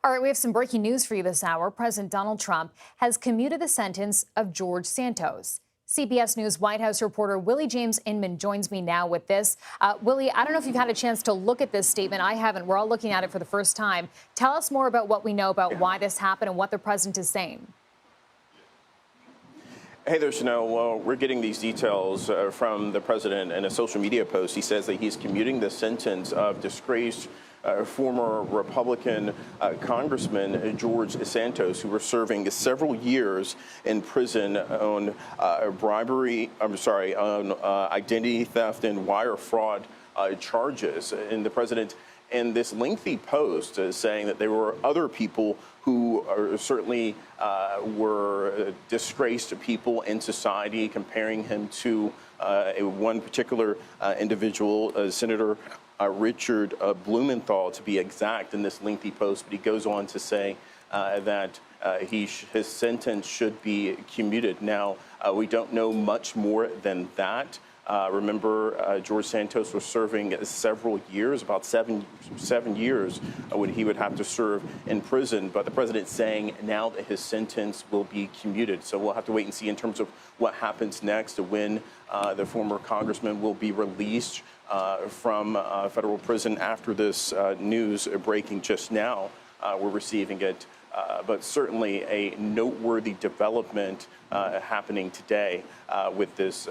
All right, we have some breaking news for you this hour. President Donald Trump has commuted the sentence of George Santos. CBS News White House reporter Willie James Inman joins me now with this. Willie, I don't know if you've had a chance to look at this statement. I haven't. We're all looking at it for the first time. Tell us more about what we know about why this happened and what the president is saying. Hey there, Chanel. Well, we're getting these details from the president in a social media post. He says that he's commuting the sentence of disgraced former Republican Congressman George Santos, who was serving several years in prison on identity theft and wire fraud charges. And the president, in this lengthy post, is saying that there were other people who are certainly were disgraced people in society, comparing him to one particular individual, Senator Richard Blumenthal, to be exact, in this lengthy post. But he goes on to say that his sentence should be commuted. Now, we don't know much more than that. Remember, George Santos was serving several years, about seven years, when he would have to serve in prison. But the president's saying now that his sentence will be commuted. So we'll have to wait and see in terms of what happens next, when the former congressman will be released from federal prison after this news breaking just now. We're receiving it. But certainly a noteworthy development happening today with this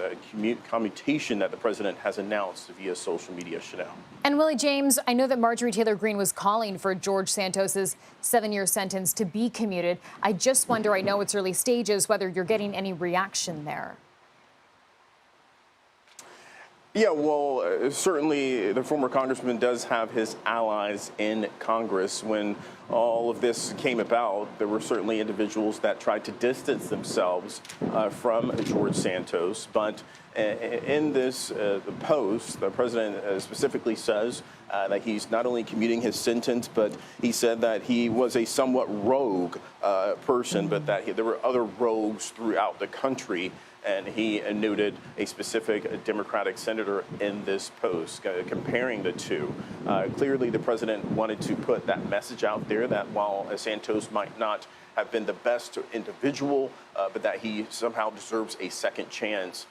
commutation that the president has announced via social media, Chanel. And Willie James, I know that Marjorie Taylor Greene was calling for George Santos's 7-year sentence to be commuted. I just wonder, I know it's early stages, whether you're getting any reaction there. Yeah, well, certainly the former congressman does have his allies in Congress. When all of this came about, there were certainly individuals that tried to distance themselves from George Santos. But in this post, the president specifically says that he's not only commuting his sentence, but he said that he was a somewhat rogue person, but that there were other rogues throughout the country. And he noted a specific Democratic senator in this post, comparing the two. Clearly, the president wanted to put that message out there that while Santos might not have been the best individual, but that he somehow deserves a second chance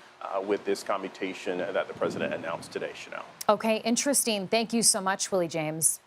with this commutation that the president announced today, Chanel. Okay, interesting. Thank you so much, Willie James.